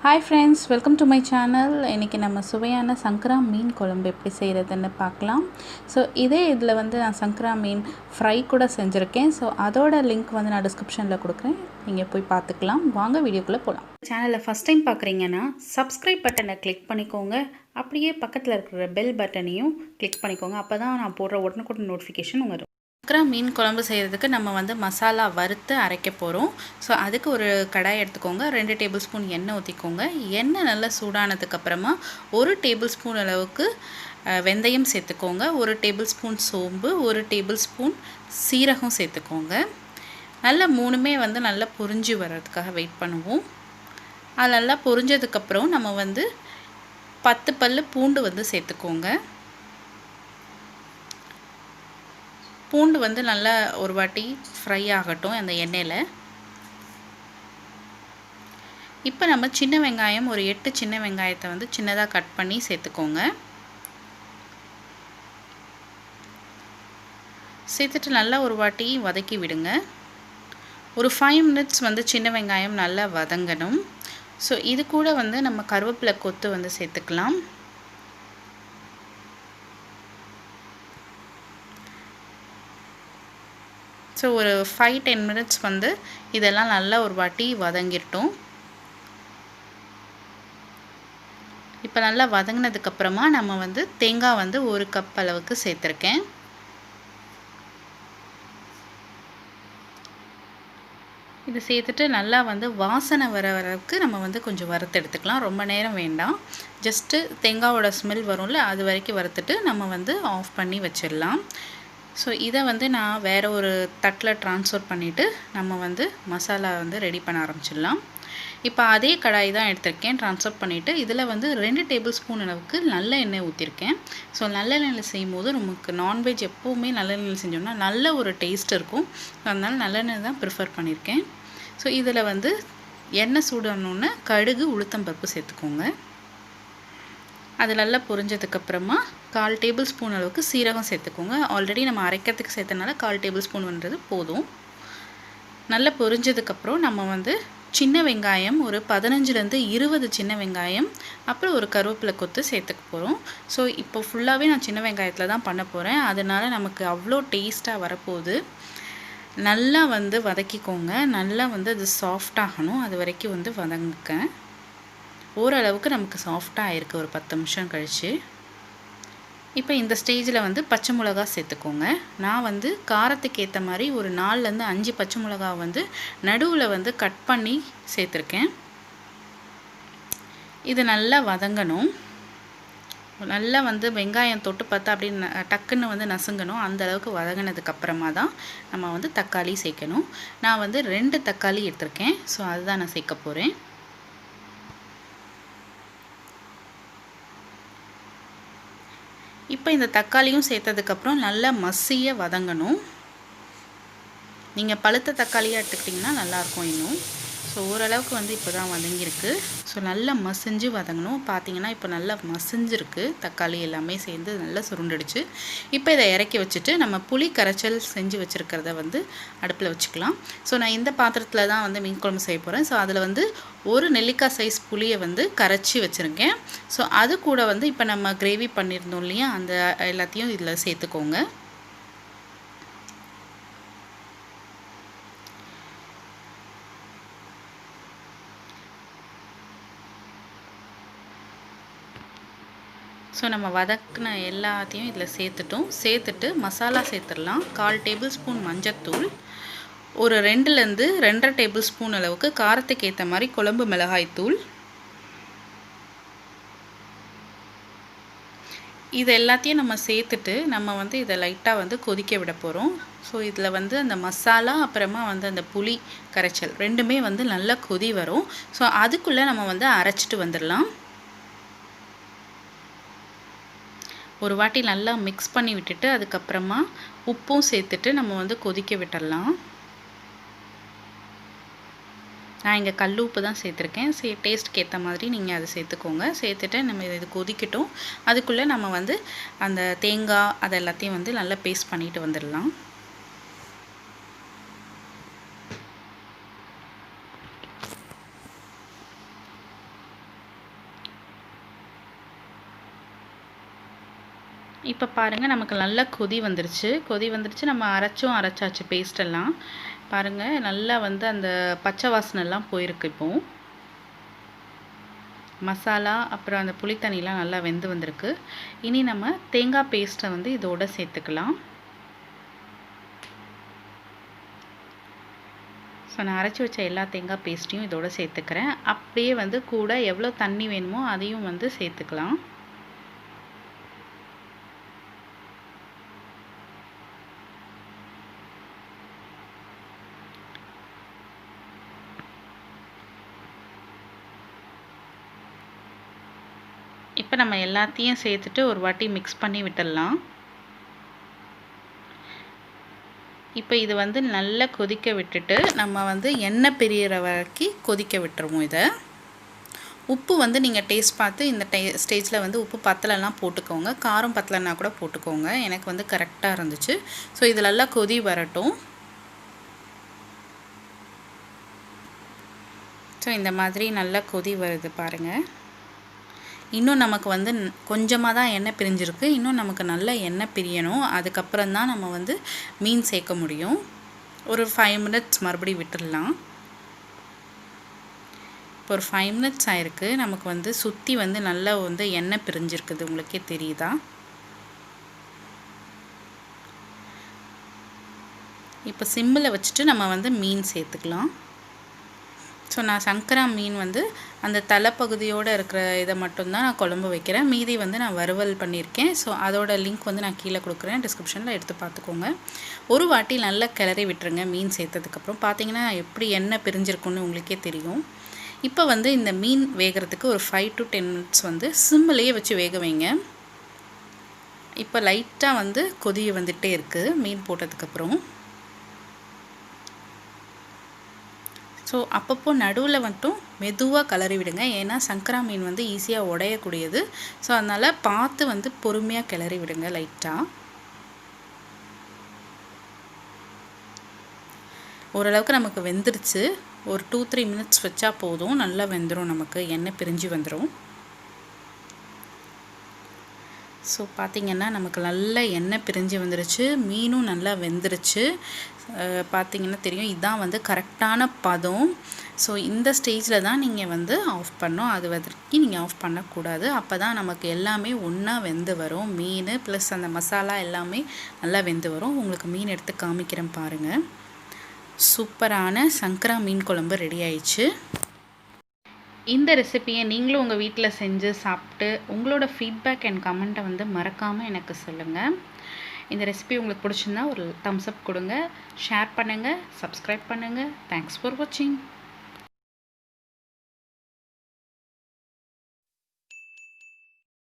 Hi friends, welcome to my channel. இன்னைக்கு நம்ம சுவையான சங்கரா மீன் குழம்பு எப்படி செய்கிறதுன்னு பார்க்கலாம். ஸோ இதில் வந்து நான் சங்கரா மீன் ஃப்ரை கூட செஞ்சுருக்கேன். ஸோ அதோட லிங்க் வந்து நான் டிஸ்கிரிப்ஷனில் கொடுக்குறேன், நீங்கள் போய் பார்த்துக்கலாம். வாங்க வீடியோக்குள்ளே போகலாம். சேனலை ஃபஸ்ட் டைம் பார்க்குறீங்கன்னா சப்ஸ்கிரைப் பட்டனை கிளிக் பண்ணிக்கோங்க, அப்படியே பக்கத்தில் இருக்கிற பெல் பட்டனையும் கிளிக் பண்ணிக்கோங்க. அப்போ தான் நான் போடுற உடனுக்குடன் நோட்டிஃபிகேஷன் வரும். சங்கரா மீன் குழம்பு செய்கிறதுக்கு நம்ம வந்து மசாலா வறுத்து அரைக்க போகிறோம். ஸோ அதுக்கு ஒரு கடாய் எடுத்துக்கோங்க, 2 டேபிள் ஸ்பூன் எண்ணெய் ஊற்றிக்கோங்க. எண்ணெய் நல்லா சூடானதுக்கப்புறமா 1 டேபிள் ஸ்பூன் அளவுக்கு வெந்தயம் சேர்த்துக்கோங்க, 1 டேபிள் ஸ்பூன் சோம்பு, 1 டேபிள் ஸ்பூன் சீரகம் சேர்த்துக்கோங்க. நல்லா மூணுமே வந்து நல்லா பொரிஞ்சு வர்றதுக்காக வெயிட் பண்ணுவோம். அது நல்லா பொரிஞ்சதுக்கப்புறம் நம்ம வந்து 10 பல்லு பூண்டு வந்து சேர்த்துக்கோங்க. பூண்டு வந்து நல்லா ஒரு வாட்டி ஃப்ரை ஆகட்டும் அந்த எண்ணெயில். இப்போ நம்ம சின்ன வெங்காயம் ஒரு 8 சின்ன வெங்காயத்தை வந்து சின்னதாக கட் பண்ணி சேர்த்துக்கோங்க. சேர்த்துட்டு நல்லா ஒரு வாட்டி வதக்கி விடுங்க. ஒரு 5 மினிட்ஸ் வந்து சின்ன வெங்காயம் நல்லா வதங்கணும். ஸோ இது கூட வந்து நம்ம கருவேப்பிலை கொத்து வந்து சேர்த்துக்கலாம். ஸோ ஒரு 5-10 மினிட்ஸ் வந்து இதெல்லாம் நல்லா ஒரு வாட்டி வதங்கிட்டோம். இப்போ நல்லா வதங்கினதுக்கப்புறமா நம்ம வந்து தேங்காய் வந்து 1 கப் அளவுக்கு சேர்த்துருக்கேன். இது சேர்த்துட்டு நல்லா வந்து வாசனை வர அளவுக்கு நம்ம வந்து கொஞ்சம் வறுத்து எடுத்துக்கலாம். ரொம்ப நேரம் வேண்டாம், ஜஸ்ட்டு தேங்காயோட ஸ்மெல் வரும்ல, அது வரைக்கும் வறுத்துட்டு நம்ம வந்து ஆஃப் பண்ணி வச்சிடலாம். ஸோ இதை வந்து நான் வேறு ஒரு தட்டில் ட்ரான்ஸ்ஃபர் பண்ணிவிட்டு நம்ம வந்து மசாலா வந்து ரெடி பண்ண ஆரம்பிச்சிடலாம். இப்போ அதே கடாய் தான் எடுத்திருக்கேன், ட்ரான்ஸ்ஃபர் பண்ணிவிட்டு இதில் வந்து 2 டேபிள் ஸ்பூன் அளவுக்கு நல்ல எண்ணெய் ஊற்றிருக்கேன். ஸோ நல்லெண்ணெயில் செய்யும்போது நமக்கு நான்வெஜ் எப்போவுமே நல்லெண்ணெயில் செஞ்சோம்னா நல்ல ஒரு டேஸ்ட் இருக்கும். அதனால் நல்லெண்ணெய் தான் ப்ரிஃபர் பண்ணியிருக்கேன். ஸோ இதில் வந்து எண்ணெய் சூடானோன்னே கடுகு உளுத்தம்பருப்பு சேர்த்துக்கோங்க. அது நல்லா பொரிஞ்சதுக்கப்புறமா 1/4 டேபிள் ஸ்பூன் அளவுக்கு சீரகம் சேர்த்துக்கோங்க. ஆல்ரெடி நம்ம அரைக்கிறதுக்கு சேர்த்தனால 1/4 டேபிள் ஸ்பூன்ன்றது போதும். நல்லா பொரிஞ்சதுக்கப்புறம் நம்ம வந்து சின்ன வெங்காயம் ஒரு 15லேருந்து 20 சின்ன வெங்காயம், அப்புறம் ஒரு கருவேப்பிலை கொத்து சேர்த்துக்க போகிறோம். ஸோ இப்போ ஃபுல்லாகவே நான் சின்ன வெங்காயத்தில் தான் பண்ண போகிறேன், அதனால் நமக்கு அவ்வளோ டேஸ்ட்டாக வரப்போகுது. நல்லா வந்து வதக்கிக்கோங்க, நல்லா வந்து அது சாஃப்டாகணும், அது வரைக்கும் வந்து வதங்குங்க. ஓரளவுக்கு நமக்கு சாஃப்டாக ஆயிருக்கு ஒரு 10 நிமிஷம் கழித்து. இப்போ இந்த ஸ்டேஜில் வந்து பச்சை மிளகா சேர்த்துக்கோங்க. நான் வந்து காரத்துக்கு ஏற்ற மாதிரி ஒரு 4லேருந்து 5 பச்சை மிளகா வந்து நடுவில் வந்து கட் பண்ணி சேர்த்துருக்கேன். இது நல்லா வதங்கணும். நல்லா வந்து வெங்காயம் தொட்டு பார்த்தா அப்படின்னு டக்குன்னு வந்து நசுங்கணும். அந்த அளவுக்கு வதங்கினதுக்கப்புறமா தான் நம்ம வந்து தக்காளி சேர்க்கணும். நான் வந்து 2 தக்காளி எடுத்திருக்கேன். ஸோ அதுதான் நான் சேர்க்க போகிறேன். இப்போ இந்த தக்காளியும் சேர்த்ததுக்கப்புறம் நல்லா மசிய வதங்கணும். நீங்கள் பழுத்த தக்காளியாக எடுத்துக்கிட்டிங்கன்னா நல்லாயிருக்கும் இன்னும். ஸோ ஓரளவுக்கு வந்து இப்போ தான் வதங்கியிருக்கு. ஸோ நல்லா மசிஞ்சு வதங்கணும். பார்த்தீங்கன்னா இப்போ நல்லா மசிஞ்சிருக்கு, தக்காளி எல்லாமே சேர்ந்து நல்லா சுருண்டுடுச்சு. இப்போ இதை இறக்கி வச்சுட்டு நம்ம புளி கரைச்சல் செஞ்சு வச்சுருக்கிறத வந்து அடுப்பில் வச்சுக்கலாம். ஸோ நான் இந்த பாத்திரத்தில் தான் வந்து மீன் குழம்பு செய்ய போகிறேன். ஸோ அதில் வந்து ஒரு நெல்லிக்காய் சைஸ் புளியை வந்து கரைச்சி வச்சுருக்கேன். ஸோ அது கூட வந்து இப்போ நம்ம கிரேவி பண்ணியிருந்தோம் இல்லையா, அந்த எல்லாத்தையும் இதில் சேர்த்துக்கோங்க. ஸோ நம்ம வதக்கின எல்லாத்தையும் இதில் சேர்த்துட்டு மசாலா சேர்த்துடலாம். 1/4 டேபிள் ஸ்பூன் மஞ்சத்தூள், ஒரு 2லேருந்து 2.5 டேபிள் ஸ்பூன் அளவுக்கு காரத்துக்கு ஏற்ற மாதிரி குழம்பு மிளகாய்த்தூள். இது எல்லாத்தையும் நம்ம சேர்த்துட்டு நம்ம வந்து இதை லைட்டாக வந்து கொதிக்க விட போகிறோம். ஸோ இதில் வந்து அந்த மசாலா அப்புறமா வந்து அந்த புளி கரைச்சல் ரெண்டுமே வந்து நல்லா கொதி வரும். ஸோ அதுக்குள்ளே நம்ம வந்து அரைச்சிட்டு வந்துடலாம். ஒரு வாட்டி நல்லா மிக்ஸ் பண்ணி விட்டுட்டு அதுக்கப்புறமா உப்பும் சேர்த்துட்டு நம்ம வந்து கொதிக்க விட்டுடலாம். நான் இங்கே கல் உப்பு தான் சேர்த்துருக்கேன். டேஸ்ட்டுக்கு ஏற்ற மாதிரி நீங்கள் அதை சேர்த்துக்கோங்க. சேர்த்துட்டு நம்ம இது கொதிக்கட்டும். அதுக்குள்ளே நம்ம வந்து அந்த தேங்காய் அது எல்லாத்தையும் வந்து நல்லா பேஸ்ட் பண்ணிட்டு வந்துடலாம். இப்போ பாருங்கள் நமக்கு நல்லா கொதி வந்துருச்சு. நம்ம அரைச்சாச்சு பேஸ்டெல்லாம். பாருங்கள் நல்லா வந்து அந்த பச்சை வாசனைலாம் போயிருக்கு. இப்போது மசாலா அப்புறம் அந்த புளித்தண்ணிலாம் நல்லா வெந்து வந்திருக்கு. இனி நம்ம தேங்காய் பேஸ்ட்டை வந்து இதோட சேர்த்துக்கலாம். ஸோ நான் அரைச்சி வச்ச எல்லா தேங்காய் பேஸ்ட்டையும் இதோட சேர்த்துக்கிறேன். அப்படியே வந்து கூட எவ்வளோ தண்ணி வேணுமோ அதையும் வந்து சேர்த்துக்கலாம். இப்போ நம்ம எல்லாத்தையும் சேர்த்துட்டு ஒரு வாட்டி மிக்ஸ் பண்ணி விட்டுடலாம். இப்போ இது வந்து நல்லா கொதிக்க விட்டுட்டு நம்ம வந்து எண்ணெய் பிரியிற வரைக்கும் கொதிக்க விட்டுருவோம். இதை உப்பு வந்து நீங்கள் டேஸ்ட் பார்த்து இந்த ஸ்டேஜில் வந்து உப்பு பத்தலைலாம் போட்டுக்கோங்க. காரம் பத்தலைன்னா கூட போட்டுக்கோங்க. எனக்கு வந்து கரெக்டாக இருந்துச்சு. ஸோ இது நல்லா கொதி வரட்டும். ஸோ இந்த மாதிரி நல்லா கொதி வருது பாருங்கள். இன்னும் நமக்கு வந்து கொஞ்சமாக தான் எண்ணெய் பிரிஞ்சிருக்கு. இன்னும் நமக்கு நல்ல எண்ணெய் பிரியணும். அதுக்கப்புறம் தான் நம்ம வந்து மீன் சேர்க்க முடியும். ஒரு 5 மினிட்ஸ் மறுபடியும் விட்டுடலாம். இப்போ ஒரு 5 மினிட்ஸ் ஆயிருக்கு. நமக்கு வந்து சுற்றி வந்து நல்லா வந்து எண்ணெய் பிரிஞ்சிருக்குது. உங்களுக்கே தெரியுதா? இப்போ சிம்மில் வச்சுட்டு நம்ம வந்து மீன் சேர்த்துக்கலாம். ஸோ நான் சங்கரா மீன் வந்து அந்த தலைப்பகுதியோடு இருக்கிற இதை மட்டும்தான் நான் குழம்பு வைக்கிறேன். மீதி வந்து நான் வறுவல் பண்ணியிருக்கேன். ஸோ அதோட லிங்க் வந்து நான் கீழே கொடுக்குறேன், டிஸ்கிரிப்ஷனில் எடுத்து பார்த்துக்கோங்க. ஒரு வாட்டி நல்லா கிளறி விட்டுருங்க. மீன் சேர்த்ததுக்கப்புறம் பார்த்தீங்கன்னா எப்படி எண்ணெய் பிரிஞ்சிருக்குன்னு உங்களுக்கே தெரியும். இப்போ வந்து இந்த மீன் வேகிறதுக்கு ஒரு 5 to 10 மினிட்ஸ் வந்து சிம்மிலேயே வச்சு வேக வைங்க. இப்போ லைட்டாக வந்து கொதி வந்துகிட்டே இருக்குது மீன் போட்டதுக்கப்புறம். ஸோ அப்பப்போ நடுவில் மட்டும் மெதுவாக கிளறி விடுங்க. ஏன்னா சங்கரா மீன் வந்து ஈஸியாக உடையக்கூடியது. ஸோ அதனால் பார்த்து வந்து பொறுமையாக கிளறி விடுங்க லைட்டாக. ஓரளவுக்கு நமக்கு வெந்துருச்சு. ஒரு 2-3 மினிட்ஸ் வச்சா போதும். நல்லா வெந்துடும். நமக்கு எண்ணெய் பிரிஞ்சு வந்துடும். ஸோ பார்த்திங்கன்னா நமக்கு நல்லா எண்ணெய் பிரிஞ்சு வந்துருச்சு. மீனும் நல்லா வெந்துருச்சு. பார்த்திங்கன்னா தெரியும். இதுதான் வந்து கரெக்டான பதம். ஸோ இந்த ஸ்டேஜில் தான் நீங்கள் வந்து ஆஃப் பண்ணணும். அது வரைக்கும் நீங்கள் ஆஃப் பண்ணக்கூடாது. அப்போ தான் நமக்கு எல்லாமே ஒன்றா வெந்து வரும். மீன் ப்ளஸ் அந்த மசாலா எல்லாமே நல்லா வெந்து வரும். உங்களுக்கு மீன் எடுத்து காமிக்கிறேன் பாருங்கள். சூப்பரான சங்கரா மீன் குழம்பு ரெடி ஆயிடுச்சு. இந்த ரெசிபியை நீங்களும் உங்கள் வீட்டில் செஞ்சு சாப்பிட்டு உங்களோட ஃபீட்பேக் அண்ட் கமெண்ட்டை வந்து மறக்காமல் எனக்கு சொல்லுங்கள். இந்த ரெசிபி உங்களுக்கு பிடிச்சிருந்தா ஒரு தம்ஸ் அப் கொடுங்க, ஷேர் பண்ணுங்கள், சப்ஸ்கிரைப் பண்ணுங்கள். தேங்க்ஸ் ஃபார் வாட்சிங்.